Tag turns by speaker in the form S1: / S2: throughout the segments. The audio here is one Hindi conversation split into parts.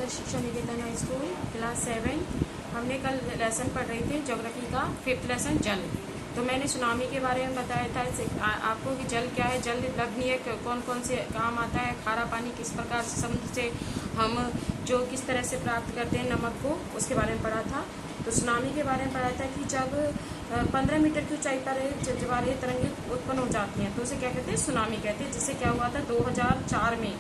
S1: आदर्श शिक्षा निकेतन हाई स्कूल क्लास 7। हमने कल लेसन पढ़ रहे थे ज्योग्राफी का 5th लेसन जल। तो मैंने सुनामी के बारे में बताया था आपको कि जल क्या है, जल लवणीय कौन कौन से काम आता है, खारा पानी किस प्रकार से समुद्र से हम जो किस तरह से प्राप्त करते हैं नमक को, उसके बारे में पढ़ा था। तो सुनामी के बारे में पढ़ा था कि जब 15 मीटर की ऊंचाई पर ज्वारीय तरंगें उत्पन्न हो जाती हैं तो उसे क्या कहते हैं, सुनामी कहते हैं। जिससे क्या हुआ था 2004 में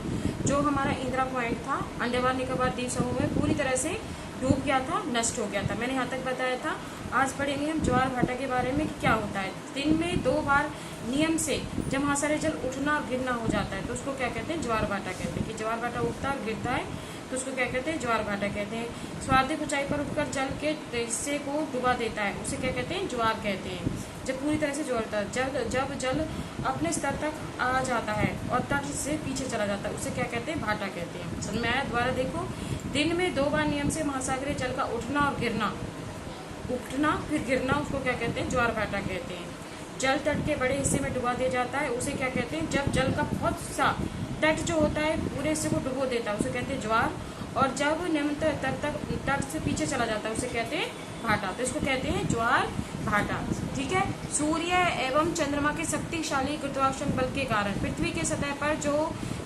S1: जो हमारा इंदिरा पॉइंट था अंडमान निकोबार द्वीप समूह में पूरी तरह से डूब गया था, नष्ट हो गया था। मैंने यहाँ तक बताया था। आज पढ़ेंगे हम ज्वार भाटा के बारे में कि क्या होता है। दिन में 2 बार नियम से जब महासागरीय जल उठना और गिरना हो जाता है तो उसको क्या कहते हैं, ज्वार भाटा कहते हैं। कि ज्वार भाटा उठता और गिरता है तो उसको क्या कहते हैं, ज्वार भाटा कहते हैं। स्वार्थिक ऊंचाई पर उठकर जल के हिस्से को डुबा देता है उसे क्या कहते हैं, ज्वार कहते हैं। जब पूरी तरह से जोड़ता है, जब जल अपने स्तर तक आ जाता है और तट से पीछे चला जाता है उसे क्या कहते हैं, भाटा कहते हैं। समझ में आया? दोबारा देखो, दिन में 2 बार नियम से महासागरीय जल का उठना और गिरना, उठना फिर गिरना, उसको क्या कहते हैं, ज्वार भाटा कहते हैं। जल तट के बड़े हिस्से में डुबा दिया जाता है उसे क्या कहते हैं, जब जल का बहुत सा तट जो होता है पूरे हिस्से को डुबो देता है उसे कहते हैं ज्वार। और जब निम्नतर तट से पीछे चला जाता है उसे कहते हैं भाटा। तो इसको कहते हैं ज्वार भाटा। ठीक है। सूर्य एवं चंद्रमा के शक्तिशाली गुरुत्वाकर्षण बल के कारण पृथ्वी के सतह पर जो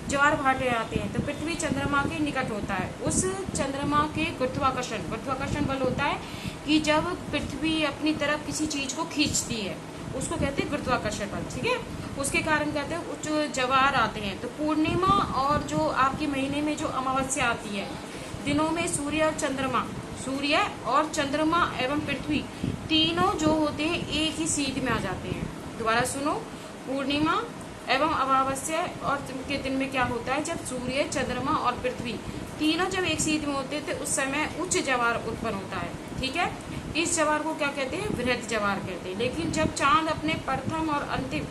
S1: ज्वार भाटे आते हैं तो पृथ्वी चंद्रमा के निकट होता है। उस चंद्रमा के गुरुत्वाकर्षण बल होता है कि जब पृथ्वी अपनी तरफ किसी चीज को खींचती है उसको कहते हैं गुरुत्वाकर्षण बल। ठीक है। उसके कारण कहते हैं उच्च ज्वार आते हैं। तो पूर्णिमा और जो आपके महीने में जो अमावस्या आती है, दिनों में सूर्य और चंद्रमा एवं पृथ्वी तीनों जो होते हैं एक ही सीध में आ जाते हैं। दोबारा सुनो, पूर्णिमा एवं अमावस्या और के दिन में क्या होता है, जब सूर्य, चंद्रमा और पृथ्वी तीनों जब एक सीध में होते थे उस समय उच्च ज्वार उत्पन्न होता है। ठीक है। इस ज्वार को क्या कहते हैं, वृहद ज्वार कहते हैं। लेकिन जब चांद अपने प्रथम और अंतिम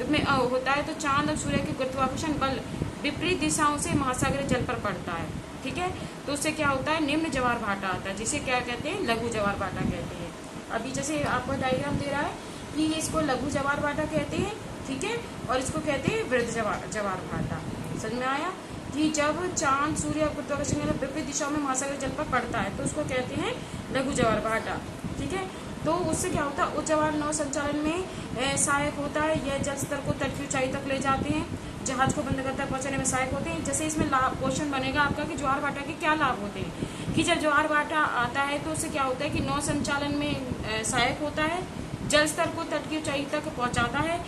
S1: में होता है तो चांद और सूर्य के गुरुत्वाकर्षण बल विपरीत दिशाओं से महासागरीय जल पर पड़ता है। ठीक है। तो उससे क्या होता है, निम्न ज्वार भाटा आता है जिसे क्या कहते हैं, लघु ज्वार भाटा कहते हैं। अभी जैसे आपको डायग्राम दे रहा है कि इसको लघु ज्वार भाटा कहते हैं। ठीक है। और इसको कहते हैं वृहद ज्वार भाटा। समझ में आया? कि जब चांद, सूर्य और गुरुत्वाकर्षण बल विपरीत दिशाओं में महासागरीय जल पर पड़ता है तो उसको कहते हैं लघु ज्वार भाटा। ठीक है। तो उससे क्या होता है, उच्च ज्वार नौ संचालन में सहायक होता है। यह जल स्तर को तट की ऊंचाई तक ले जाते हैं, जहाज को बंद करता पहुंचाने में सहायक होते हैं। जैसे इसमें लाभ क्वेश्चन बनेगा आपका कि ज्वार भाटा के क्या लाभ होते हैं। कि जब ज्वार भाटा आता है तो उससे क्या होता है कि नौ संचालन में सहायक होता है, जल स्तर को तट की ऊंचाई तक पहुंचाता है।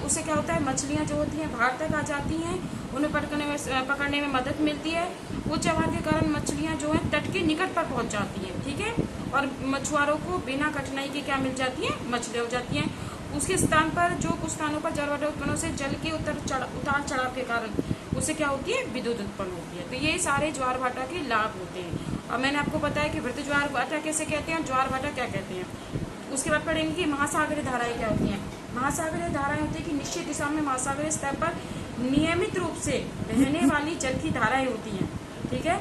S1: उससे क्या होता है, मछलियां जो होती हैं बाहर तक आ जाती हैं, उन्हें पकड़ने में मदद मिलती है। उच्च ज्वार के कारण मछलियां जो है तट के निकट पर पहुंच जाती हैं। ठीक है। और मछुआरों को बिना कठिनाई के क्या मिल जाती है, मछलियां हो जाती हैं। उसके स्थान पर जो कुछ स्थानों पर ज्वार भाटा उत्पन्न से जल के उतार चढ़ाव के कारण उससे क्या होती है, विद्युत उत्पन्न होती है। तो ये सारे ज्वार भाटा के लाभ होते हैं। और मैंने आपको बताया कि वृहद ज्वार भाटा कैसे कहते हैं, ज्वार भाटा क्या कहते हैं। उसके बाद पढ़ेंगे कि महासागरीय धाराएं क्या होती हैं। महासागरीय धाराएं होती है कि निश्चित दिशा में महासागरीय स्तर पर नियमित रूप से बहने वाली जल की धाराएं होती हैं। ठीक है।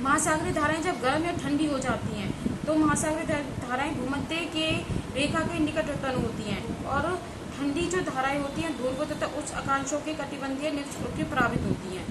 S1: महासागरीय धाराएं जब गर्म या ठंडी हो जाती हैं तो महासागरीय धाराएं भूमध्य के रेखा के निकट उत्पन्न होती हैं। और ठंडी जो धाराएं होती हैं ध्रुव तथा उच्च आकांक्षों के कटिबंधीय निश्चित के प्रभावित होती हैं।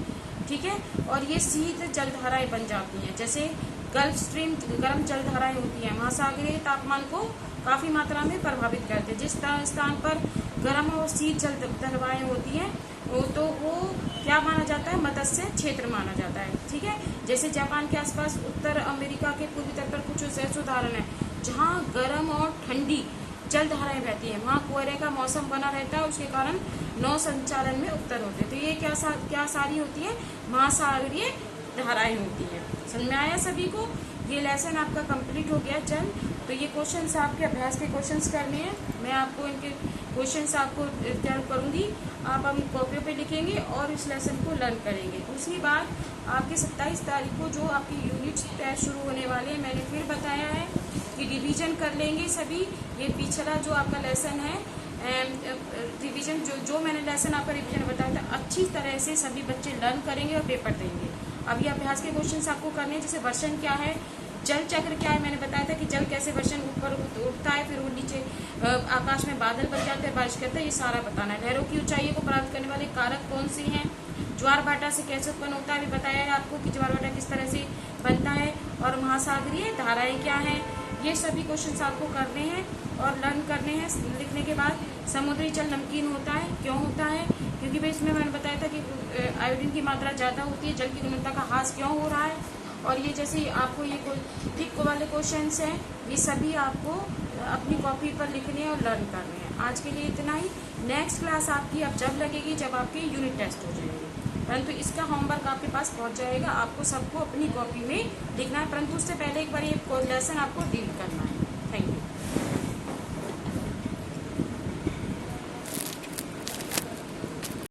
S1: ठीक है। और ये शीत जल धाराएं बन जाती हैं। जैसे गल्फ स्ट्रीम गर्म जल धाराएं होती हैं, महासागरीय तापमान को काफी मात्रा में प्रभावित करते हैं। जिस स्थान पर गर्म और शीत जल धाराएं होती हैं तो वो क्या माना जाता है, मत्स्य क्षेत्र माना जाता है। ठीक है। जैसे जापान के आसपास उत्तर अमेरिका के पूर्वी तट पर कुछ ऐसे उदाहरण है जहाँ गर्म और ठंडी जल धाराएं बहती है, वहाँ कोहरे का मौसम बना रहता है, उसके कारण नौ संचालन में उत्तर होते हैं। तो ये क्या सारी होती है, महासागरीय धाराएं होती है। समझ में आया सभी को? ये लेसन आपका कंप्लीट हो गया जल। तो ये क्वेश्चंस आपके अभ्यास के क्वेश्चंस करने हैं। मैं आपको इनके क्वेश्चंस आपको तैयार करूंगी, आप हम कॉपी पे लिखेंगे और इस लेसन को लर्न करेंगे। उसके बाद आपके 27 तारीख को जो आपकी यूनिट टेस्ट शुरू होने वाले हैं, मैंने फिर बताया है कि रिवीजन कर लेंगे सभी। ये पिछला जो आपका लेसन है रिवीजन, जो मैंने लेसन आपका रिवीजन बताया था, अच्छी तरह से सभी बच्चे लर्न करेंगे और पेपर देंगे। अभी अभ्यास के क्वेश्चंस आपको करने हैं। जैसे वर्षण क्या है, जल चक्र क्या है, मैंने बताया था कि जल कैसे वर्षण ऊपर उठता है, फिर वो नीचे आकाश में बादल बन जाते हैं, बारिश करते हैं, ये सारा बताना है। लहरों की ऊंचाई को प्राप्त करने वाले कारक कौन से हैं, ज्वार भाटा से कैसे उत्पन्न होता है, अभी बताया है आपको कि ज्वार भाटा किस तरह से बनता है, और महासागरीय धाराएं क्या हैं, ये सभी क्वेश्चंस आपको करने हैं और लर्न करने हैं। लिखने के बाद समुद्री जल नमकीन होता है, क्यों होता है, क्योंकि भाई इसमें मैंने बताया था कि आयोडीन की मात्रा ज़्यादा होती है, जल की गुणवत्ता का ह्रास क्यों हो रहा है, और ये जैसे आपको ये टिक वाले क्वेश्चंस हैं, ये सभी आपको अपनी कॉपी पर लिखने और लर्न करने हैं। आज के लिए इतना ही। नेक्स्ट क्लास आपकी अब जब लगेगी जब आपके यूनिट टेस्ट हो जाएंगे, परंतु इसका होमवर्क आपके पास पहुंच जाएगा, आपको सबको अपनी कॉपी में लिखना है, परंतु उससे पहले एक बार ये लेसन आपको डील करना है। Thank you.